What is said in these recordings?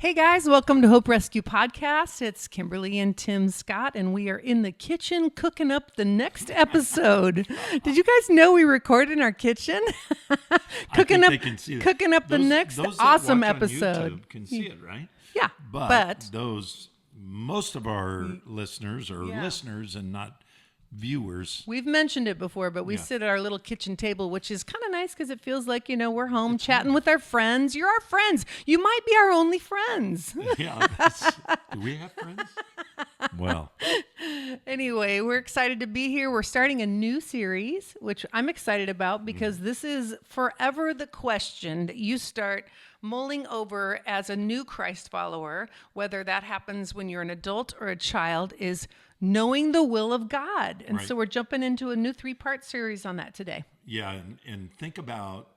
Hey guys, welcome to Hope Rescue Podcast. It's Kimberly and Tim Scott, and we are in the kitchen cooking up the next episode. Did you guys know we record in our kitchen? cooking up the next those awesome that watch episode. on YouTube can see it, right? Yeah, But most of our listeners are listeners and not viewers. We've mentioned it before, but we sit at our little kitchen table, which is kind of nice because it feels like, we're home chatting with our friends. You're our friends. You might be our only friends. Yeah. Do we have friends? Well. Anyway, we're excited to be here. We're starting a new series, which I'm excited about because this is forever the question that you start mulling over as a new Christ follower, whether that happens when you're an adult or a child, is knowing the will of God. And so we're jumping into a new 3-part series on that today. Yeah, and think about,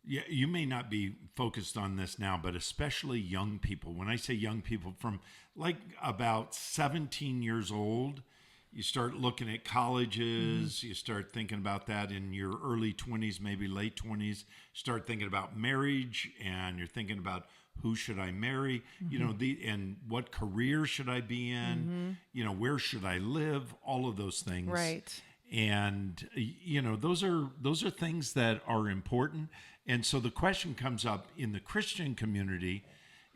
you may not be focused on this now, but especially young people. When I say young people, from like about 17 years old, you start looking at colleges, you start thinking about that in your early 20s, maybe late 20s, start thinking about marriage, and you're thinking about who should I marry, and what career should I be in, where should I live, all of those things. Right. And, those are things that are important. And so the question comes up in the Christian community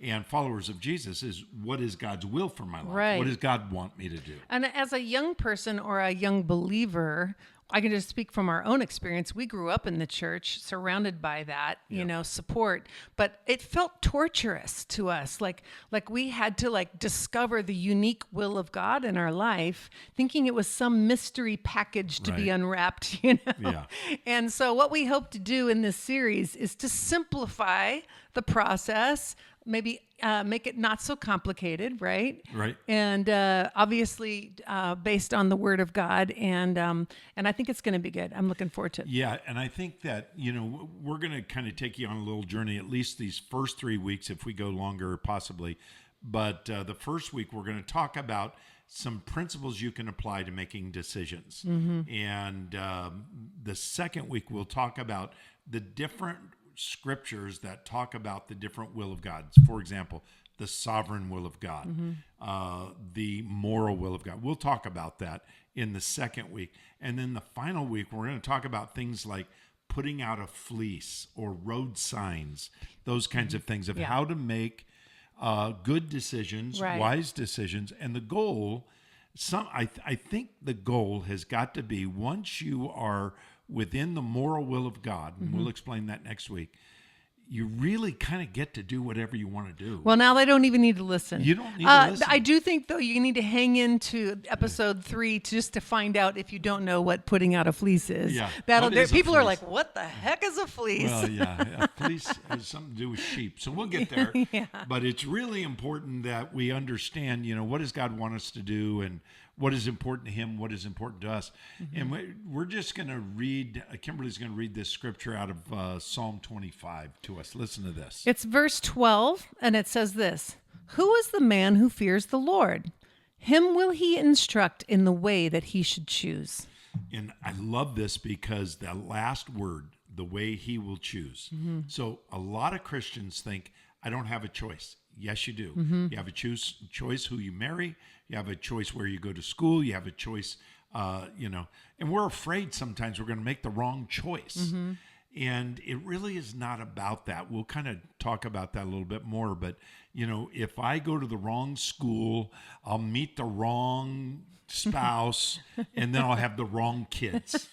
and followers of Jesus is, what is God's will for my life? Right. What does God want me to do? And as a young person or a young believer, I can just speak from our own experience. We grew up in the church, surrounded by that, support, but it felt torturous to us. Like we had to discover the unique will of God in our life, thinking it was some mystery package to be unwrapped, Yeah. And so what we hope to do in this series is to simplify the process, maybe make it not so complicated, right? Right. And obviously based on the Word of God, and I think it's going to be good. I'm looking forward to it. Yeah, and I think that, we're going to kind of take you on a little journey, at least these first 3 weeks, if we go longer, possibly. But the first week, we're going to talk about some principles you can apply to making decisions. And the second week, we'll talk about the different scriptures that talk about the different will of God. For example, the sovereign will of God, the moral will of God. We'll talk about that in the second week. And then the final week, we're going to talk about things like putting out a fleece or road signs, those kinds of things of how to make good decisions, wise decisions. And the goal, I think the goal has got to be, once you are within the moral will of God, and we'll explain that next week, you really kind of get to do whatever you want to do. Well, now they don't even need to listen. You don't need to listen. I do think, though, you need to hang into episode 3 just to find out if you don't know what putting out a fleece is. Yeah. People are like, what the heck is a fleece? Well, yeah. A fleece has something to do with sheep. So we'll get there. But it's really important that we understand, what does God want us to do, and what is important to him, what is important to us. And we're just going to read, Kimberly's going to read this scripture out of Psalm 25 to us. Listen to this. It's verse 12, and it says this: "Who is the man who fears the Lord? Him will he instruct in the way that he should choose." And I love this because the last word, the way he will choose. So a lot of Christians think, I don't have a choice. Yes, you do. You have a choice who you marry. You have a choice where you go to school. You have a choice, and we're afraid sometimes we're going to make the wrong choice. And it really is not about that. We'll kind of talk about that a little bit more. But, if I go to the wrong school, I'll meet the wrong spouse, and then I'll have the wrong kids.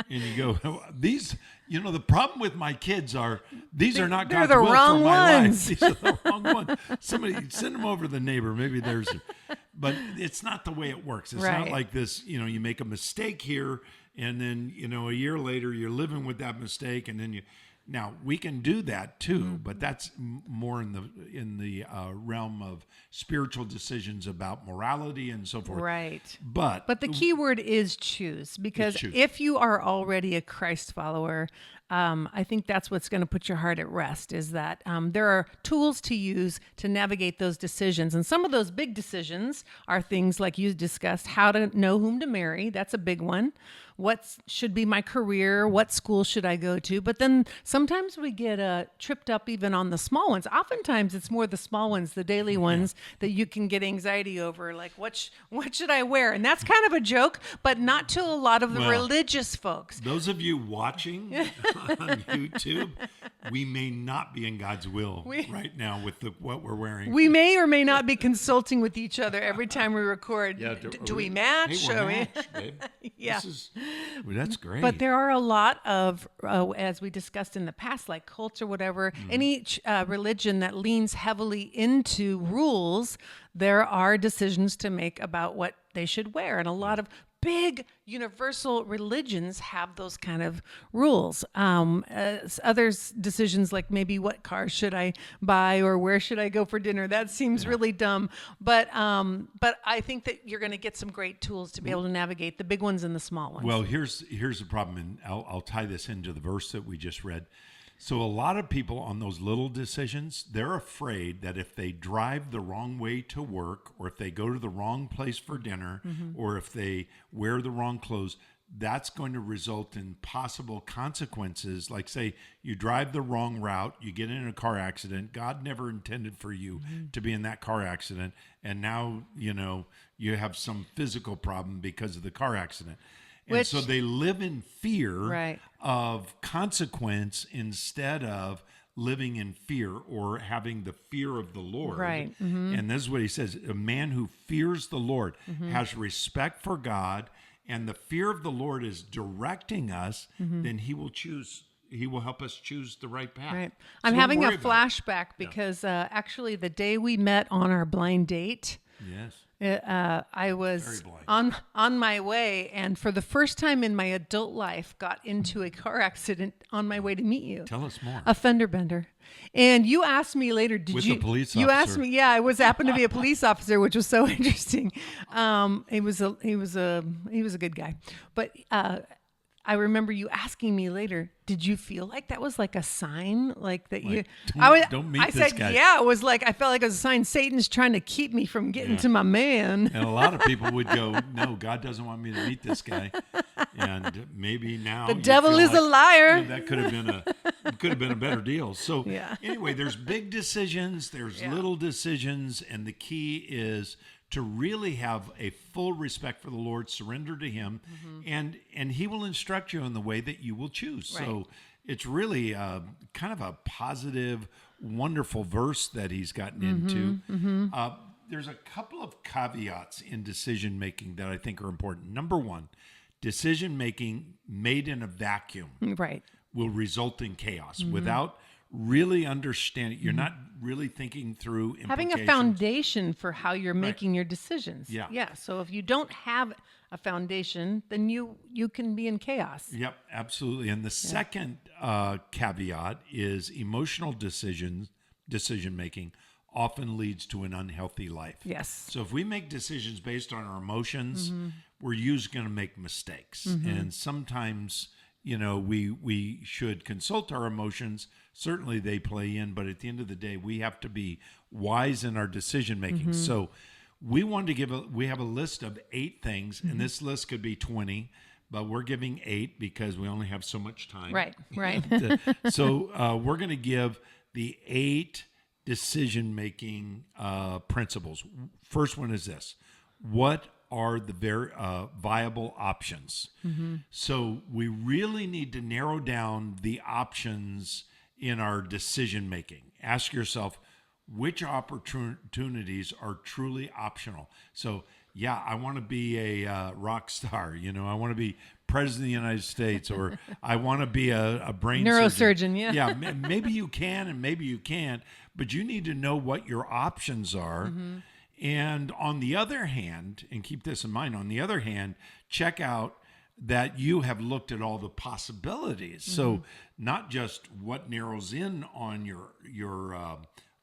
And you go, these, the problem with my kids are, these are not God's will for my life. These are the wrong ones. Somebody send them over to the neighbor. Maybe there's, but it's not the way it works. It's not like this, you make a mistake here, and then, a year later you're living with that mistake, and then now we can do that too, but that's more in the realm of spiritual decisions about morality and so forth. Right. But the key word is choose, because if you are already a Christ follower, I think that's what's going to put your heart at rest, is that there are tools to use to navigate those decisions. And some of those big decisions are things like you discussed, how to know whom to marry. That's a big one. what should be my career, what school should I go to. But then sometimes we get tripped up even on the small ones. Oftentimes it's more the small ones, the daily ones that you can get anxiety over, like what should I wear? And that's kind of a joke, but not to a lot of the religious folks. Those of you watching on YouTube, we may not be in God's will right now with what we're wearing. We may or may not be consulting with each other every time we record. Yeah, do we match? Hey, we're matched, babe. Yeah. That's great. But there are a lot of, as we discussed in the past, like cults or whatever, any religion that leans heavily into rules, there are decisions to make about what they should wear. And a lot of big universal religions have those kind of rules. Others decisions like maybe what car should I buy or where should I go for dinner? That seems really dumb. But I think that you're going to get some great tools to be able to navigate the big ones and the small ones. Well, here's the problem, and I'll tie this into the verse that we just read. So a lot of people on those little decisions, they're afraid that if they drive the wrong way to work, or if they go to the wrong place for dinner, or if they wear the wrong clothes, that's going to result in possible consequences. Like, say, you drive the wrong route, you get in a car accident. God never intended for you to be in that car accident. And now, you have some physical problem because of the car accident. And so they live in fear of consequence instead of living in fear or having the fear of the Lord. Right. And this is what he says. A man who fears the Lord has respect for God, and the fear of the Lord is directing us, then he will help us choose the right path. Right. So I'm don't having a worry about it. flashback because actually the day we met on our blind date, Yes. I was on my way, and for the first time in my adult life, got into a car accident on my way to meet you. Tell us more. A fender bender. And you asked me later, With a police You asked officer. me, I happened to be a police officer, which was so interesting. He was a good guy, but I remember you asking me later, did you feel like that was like a sign? Like that don't meet I this said, guy. yeah, it was like, I felt like it was a sign Satan's trying to keep me from getting to my man. And a lot of people would go, no, God doesn't want me to meet this guy. And maybe now The you devil feel is a like, liar. that could have been a better deal. So anyway, there's big decisions, there's little decisions, and the key is to really have a full respect for the Lord, surrender to him, and he will instruct you in the way that you will choose. Right. So it's really kind of a positive, wonderful verse that he's gotten into. There's a couple of caveats in decision making that I think are important. Number one, decision making made in a vacuum will result in chaos without really understanding. You're not really thinking through implications. Having a foundation for how you're making your decisions. Yeah. So if you don't have a foundation, then you can be in chaos. Yep, absolutely. And the second caveat is emotional decision making often leads to an unhealthy life. Yes. So if we make decisions based on our emotions, we're usually going to make mistakes. And sometimes, we should consult our emotions. Certainly they play in, but at the end of the day, we have to be wise in our decision making. So we wanted to we have a list of 8 things, and this list could be 20, but we're giving 8 because we only have so much time. Right. So we're going to give the 8 decision-making principles. First one is this: what are the very viable options? So we really need to narrow down the options in our decision-making. Ask yourself, which opportunities are truly optional? So, I want to be a rock star. I want to be president of the United States, or I want to be a brain Neurosurgeon, surgeon. Maybe you can and maybe you can't, but you need to know what your options are. And on the other hand, and keep this in mind, on the other hand, check out that you have looked at all the possibilities. So not just what narrows in on your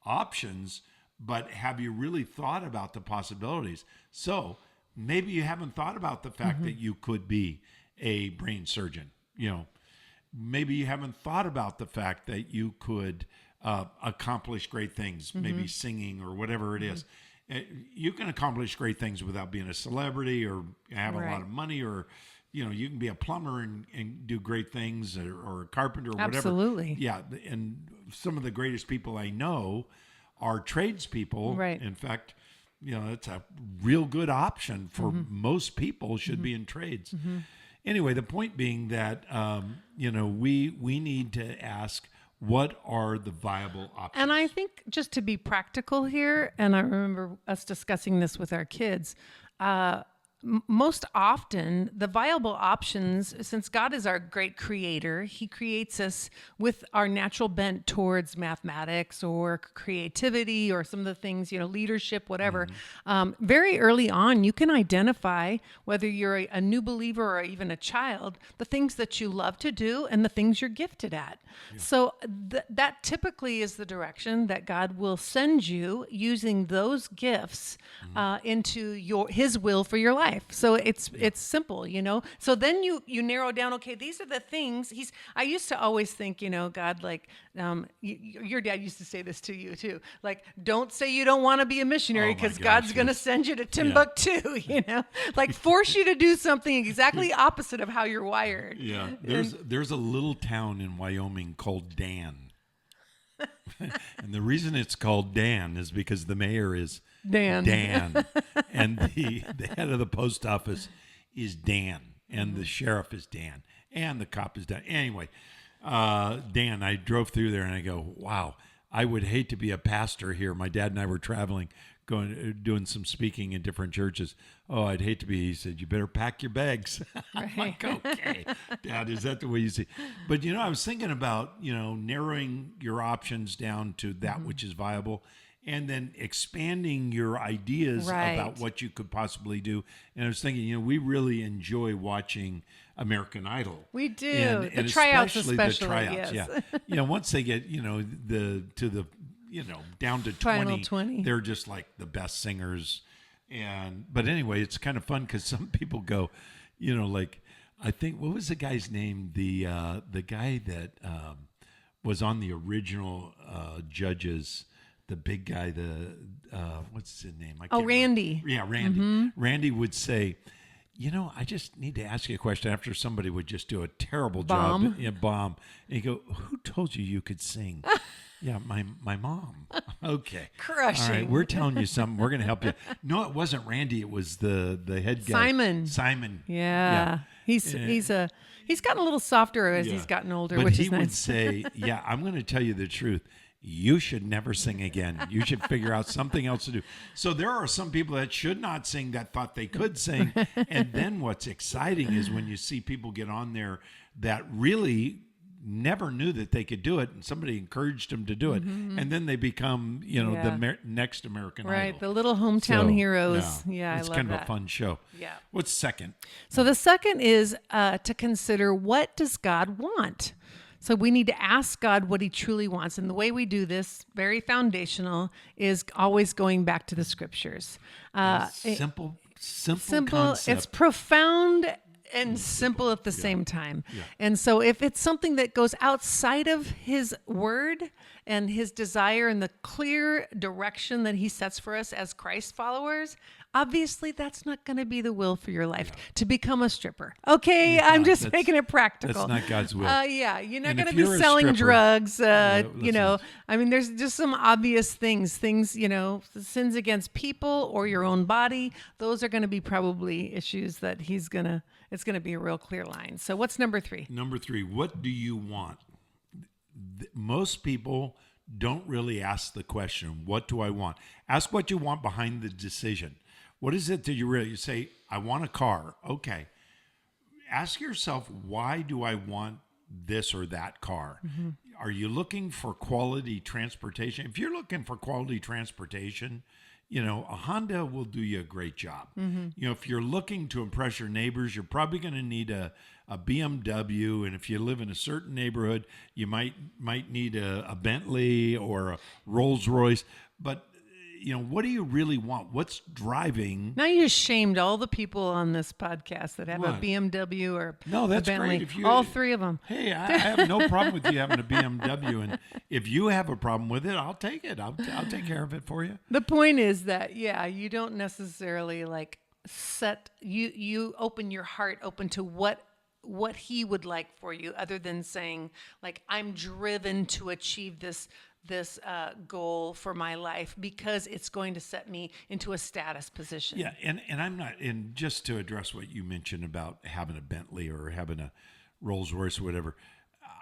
options, but have you really thought about the possibilities? So maybe you haven't thought about the fact that you could be a brain surgeon. Maybe you haven't thought about the fact that you could accomplish great things, maybe singing or whatever it is. You can accomplish great things without being a celebrity or have a lot of money or you can be a plumber and do great things, or a carpenter or whatever. Absolutely. Yeah. And some of the greatest people I know are tradespepeople. Right. In fact, it's a real good option for most people should be in trades. Anyway, the point being that, we need to ask, what are the viable options? And I think just to be practical here, and I remember us discussing this with our kids, most often the viable options, since God is our great creator, he creates us with our natural bent towards mathematics or creativity or some of the things, leadership, whatever. Very early on, you can identify whether you're a new believer or even a child, the things that you love to do and the things you're gifted at. Yeah. So that typically is the direction that God will send you, using those gifts into his will for your life. So it's simple, So then you narrow down, okay, these are the things I used to always think, God, like, your dad used to say this to you too. Like, don't say you don't want to be a missionary, because God's going to send you to Timbuktu, like force you to do something exactly opposite of how you're wired. Yeah. There's a little town in Wyoming called Dan. And the reason it's called Dan is because the mayor is Dan. And the head of the post office is Dan. And the sheriff is Dan. And the cop is Dan. Anyway, Dan, I drove through there and I go, wow, I would hate to be a pastor here. My dad and I were traveling, doing some speaking in different churches. Oh, I'd hate to be. He said, you better pack your bags. I'm like, okay, Dad, is that the way you see? But, I was thinking about, narrowing your options down to that which is viable, and then expanding your ideas about what you could possibly do. And I was thinking, we really enjoy watching American Idol. We do. And the tryouts especially the tryouts. Yes. Yeah. Once they get, down to Final 20. They're just like the best singers. But anyway, it's kind of fun because some people go, like, I think, what was the guy's name? The guy that was on the original Judges, the big guy, what's his name? Randy. Yeah, Randy. Randy would say, I just need to ask you a question after somebody would just do a terrible job. Yeah, bomb. And you go, who told you could sing? Yeah, my mom. Okay. Crushing. All right, we're telling you something. We're going to help you. No, it wasn't Randy. It was the head guy. Simon. Yeah. He's gotten a little softer as he's gotten older, but which is nice. But he would say, yeah, I'm going to tell you the truth. You should never sing again. You should figure out something else to do. So there are some people that should not sing that thought they could sing. And then what's exciting is when you see people get on there that really never knew that they could do it, and somebody encouraged them to do it, and then they become, the next American Idol. Right, the little hometown heroes. Yeah, it's I love kind that. of a fun show. Yeah. What's second? So the second is to consider, what does God want? So we need to ask God what he truly wants. And the way we do this, very foundational, is always going back to the scriptures. Simple concept. It's profound and simple at the same time. Yeah. And so if it's something that goes outside of his word and his desire and the clear direction that he sets for us as Christ followers, obviously that's not going to be the will for your life to become a stripper. Okay, I'm just making it practical. That's not God's will. You're not going to be selling drugs. There's just some obvious things, sins against people or your own body. Those are going to be probably issues that it's going to be a real clear line. So what's number 3? Number 3, what do you want? Most people don't really ask the question, what do I want? Ask what you want behind the decision. What is it that you say, I want a car. Okay. Ask yourself, why do I want this or that car? Mm-hmm. Are you looking for quality transportation? If you're looking for quality transportation, a Honda will do you a great job. Mm-hmm. If you're looking to impress your neighbors, you're probably going to need a BMW. And if you live in a certain neighborhood, you might need a Bentley or a Rolls Royce. But what do you really want? What's driving? Now you just shamed all the people on this podcast that have a BMW or no, that's a Bentley. Great. All 3 of them. Hey, I have no problem with you having a BMW, and if you have a problem with it, I'll take it. I'll take care of it for you. The point is that you don't necessarily you open your heart open to what he would like for you, other than saying like, I'm driven to achieve this goal for my life because it's going to set me into a status position. Yeah, and I'm not, and just to address what you mentioned about having a Bentley or having a Rolls Royce or whatever,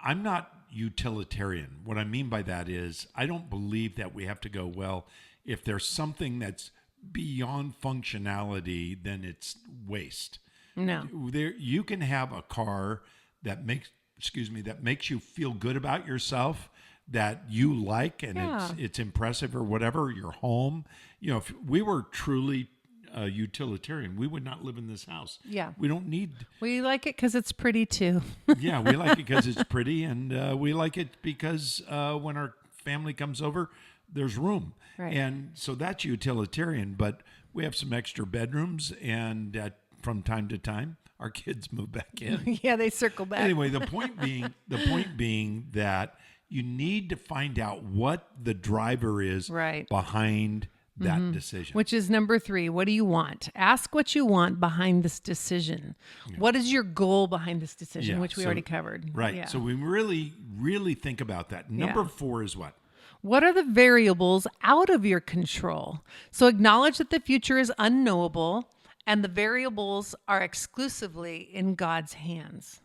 I'm not utilitarian. What I mean by that is I don't believe that we have to go, well, if there's something that's beyond functionality, then it's waste. No. There, you can have a car that makes you feel good about yourself, that you like, and Yeah. it's impressive or whatever. Your home, if we were truly utilitarian, we would not live in this house. Yeah. We don't need. We like it because it's pretty too. Yeah, we like it because it's pretty, and we like it because when our family comes over, there's room. Right. And so that's utilitarian, but we have some extra bedrooms, and from time to time, our kids move back in. Yeah, they circle back. Anyway, the point being that you need to find out what the driver is Right. behind that decision. Which is number 3. What do you want? Ask what you want behind this decision. What is your goal behind this decision, Yeah, which we so- already covered. Right. Yeah. So we really, really think about that. Number 4 is what? What are the variables out of your control? So acknowledge that the future is unknowable and the variables are exclusively in God's hands.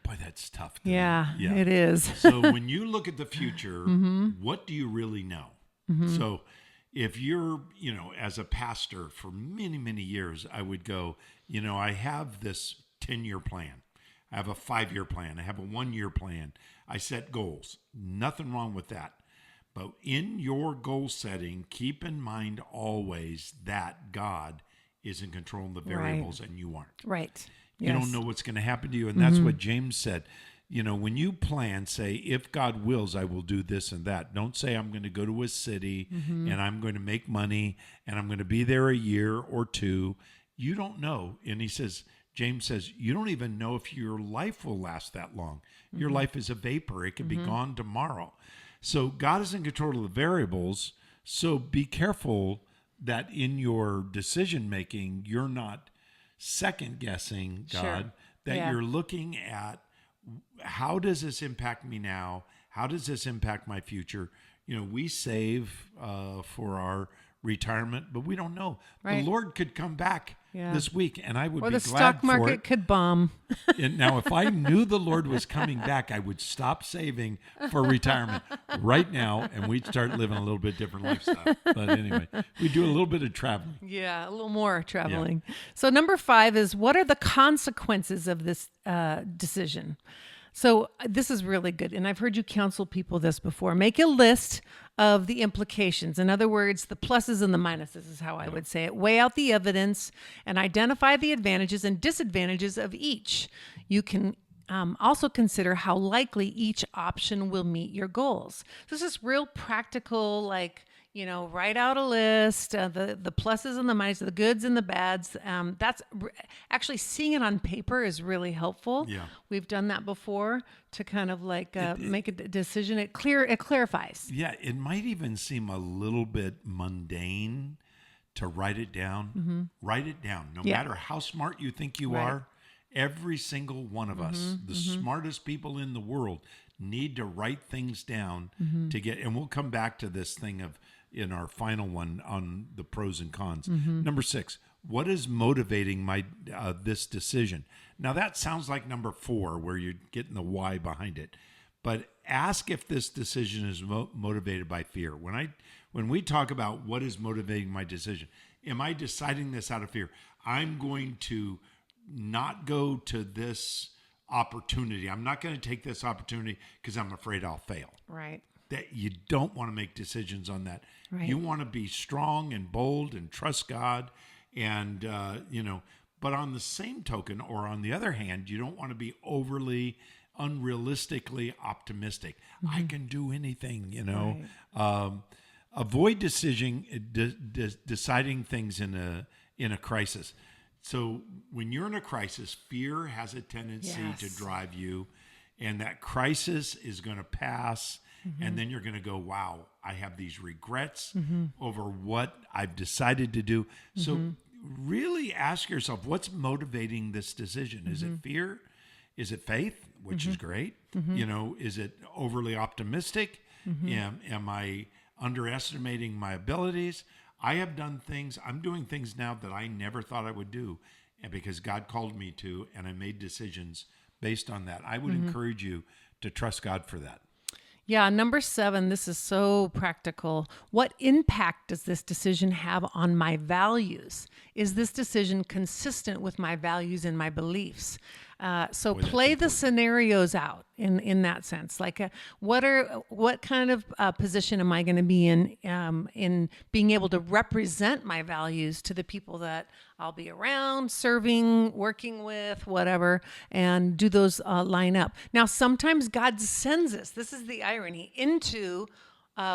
Boy, that's tough. Yeah, it is. So when you look at the future, what do you really know? So if you're, as a pastor for many, many years, I would go, I have this 10-year plan. I have a 5-year plan. I have a 1-year plan. I set goals. Nothing wrong with that. But in your goal setting, keep in mind always that God is in control of the variables and you aren't. Right. You don't know what's going to happen to you. And that's what James said. When you plan, say, if God wills, I will do this and that. Don't say, I'm going to go to a city and I'm going to make money and I'm going to be there a year or 2. You don't know. And James says, you don't even know if your life will last that long. Your life is a vapor. It can be gone tomorrow. So God is in control of the variables. So be careful that in your decision making, you're not second guessing God, Sure. that Yeah. you're looking at, how does this impact me now? How does this impact my future? We save for our retirement, but we don't know. Right. The Lord could come back Yeah. this week, and I would Or be the glad stock for market it. could bomb. And now, if I knew the Lord was coming back, I would stop saving for retirement right now, and we'd start living a little bit different lifestyle. But anyway, we do a little bit of traveling. Yeah, a little more traveling. So number 5 is, what are the consequences of this decision? So this is really good. And I've heard you counsel people this before. Make a list of the implications. In other words, the pluses and the minuses is how I would say it. Weigh out the evidence and identify the advantages and disadvantages of each. You can also consider how likely each option will meet your goals. This is real practical, write out a list, the pluses and the minuses, the goods and the bads. Actually seeing it on paper is really helpful. Yeah. We've done that before to kind of make a decision. It clarifies. Yeah, it might even seem a little bit mundane to write it down. Write it down. No Yeah. matter how smart you think you Right. are, every single one of us, the smartest people in the world, need to write things down to get, and we'll come back to this thing in our final one on the pros and cons. Number 6, what is motivating my this decision? Now that sounds like number 4, where you're getting the why behind it. But ask if this decision is motivated by fear. When we talk about what is motivating my decision, am I deciding this out of fear? I'm going to not go to this opportunity. I'm not going to take this opportunity because I'm afraid I'll fail. Right. That you don't want to make decisions on that. Right. You want to be strong and bold and trust God, and But on the same token, or on the other hand, you don't want to be overly, unrealistically optimistic. I can do anything. Avoid deciding things in a crisis. So when you're in a crisis, fear has a tendency to drive you, and that crisis is going to pass. And then you're going to go, wow, I have these regrets over what I've decided to do. So really ask yourself, what's motivating this decision? Is it fear? Is it faith, which is great? Is it overly optimistic? Am I underestimating my abilities? I'm doing things now that I never thought I would do, and because God called me to, and I made decisions based on that. I would encourage you to trust God for that. Yeah, number 7, this is so practical. What impact does this decision have on my values? Is this decision consistent with my values and my beliefs? So play the scenarios out in that sense. Like, what kind of position am I going to be in being able to represent my values to the people that I'll be around, serving, working with, whatever, and do those line up? Now, sometimes God sends us, this is the irony, into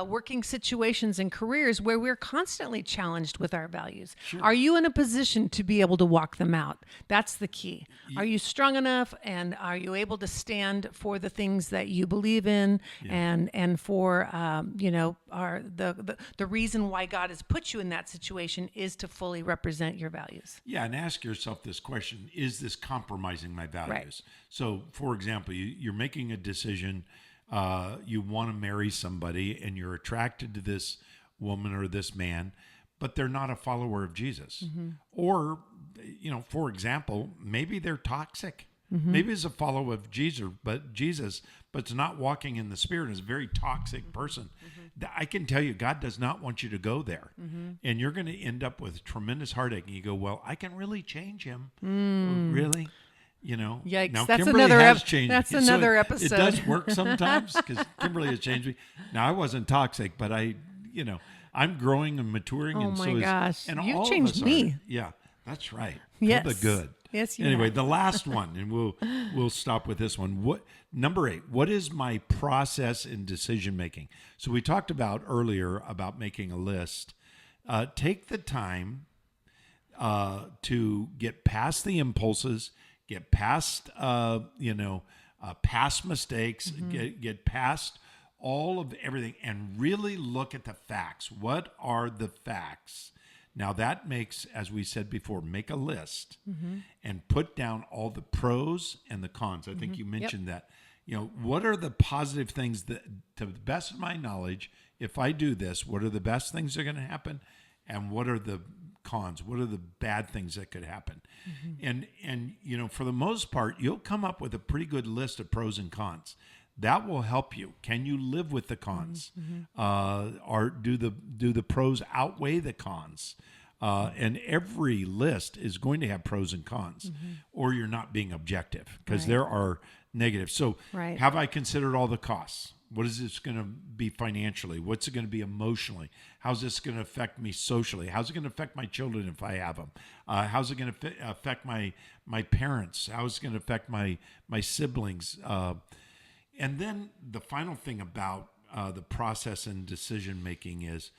working situations and careers where we're constantly challenged with our values. Sure. Are you in a position to be able to walk them out? That's the key. Are you strong enough, and are you able to stand for the things that you believe in, and for the reason why God has put you in that situation is to fully represent your values. Yeah, and ask yourself this question: is this compromising my values? Right. So, for example, you're making a decision. You want to marry somebody and you're attracted to this woman or this man, but they're not a follower of Jesus. Or, for example, maybe they're toxic. Maybe it's a follower of Jesus, but it's not walking in the Spirit, is a very toxic person. I can tell you, God does not want you to go there. And you're going to end up with tremendous heartache. And you go, well, I can really change him. Really? Yikes! Now That's Kimberly another has changed that's me. another So episode. It does work sometimes because Kimberly has changed me. Now I wasn't toxic, but I'm growing and maturing. Oh and my so is, gosh! And You all changed of us me. Are. Yeah, that's right. Yes. For the good. Yes. You Anyway, have. the last one, and we'll stop with this one. Number 8? What is my process in decision making? So we talked about earlier about making a list. Take the time to get past the impulses. Get past, past mistakes, get past all of everything, and really look at the facts. What are the facts? Now that makes, as we said before, make a list and put down all the pros and the cons. I think you mentioned that. What are the positive things that, to the best of my knowledge, if I do this, what are the best things that are going to happen? And what are the cons? What are the bad things that could happen? And for the most part, you'll come up with a pretty good list of pros and cons. That will help you. Can you live with the cons? Or do the pros outweigh the cons? And every list is going to have pros and cons, or you're not being objective, because there are negatives. So have I considered all the costs? What is this going to be financially? What's it going to be emotionally? How's this going to affect me socially? How's it going to affect my children if I have them? How's it going to affect my parents? How's it going to affect my siblings? And then the final thing about the process and decision making is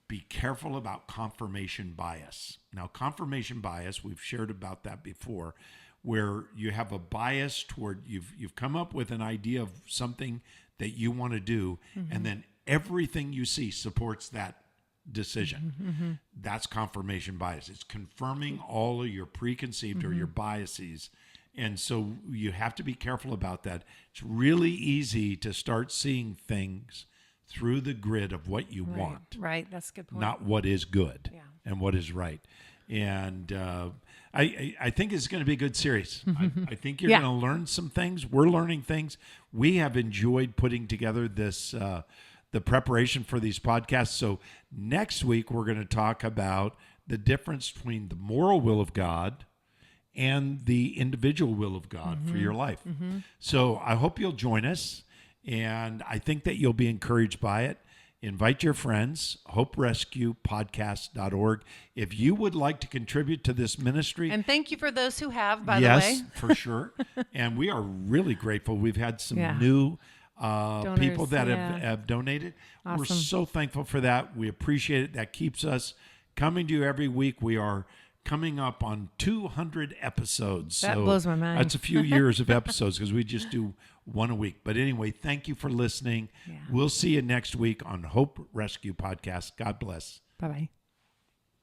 be careful about confirmation bias. Now, confirmation bias, we've shared about that before, where you have a bias toward you've come up with an idea of something that you want to do, and then everything you see supports that decision. That's confirmation bias. It's confirming all of your preconceived or your biases. And so you have to be careful about that. It's really easy to start seeing things through the grid of what you want. Right, that's a good point. Not what is good and what is right. And I think it's going to be a good series. I think you're going to learn some things. We're learning things. We have enjoyed putting together this the preparation for these podcasts. So next week, we're going to talk about the difference between the moral will of God and the individual will of God for your life. So I hope you'll join us, and I think that you'll be encouraged by it. Invite your friends, hoperescuepodcast.org. If you would like to contribute to this ministry. And thank you for those who have, by the way. Yes, for sure. And we are really grateful. We've had some new donors, people that have donated. Awesome. We're so thankful for that. We appreciate it. That keeps us coming to you every week. We are coming up on 200 episodes. That blows my mind. That's a few years of episodes because we just do one a week. But anyway, thank you for listening. We'll see you next week on Hope Rescue Podcast. God bless. Bye-bye.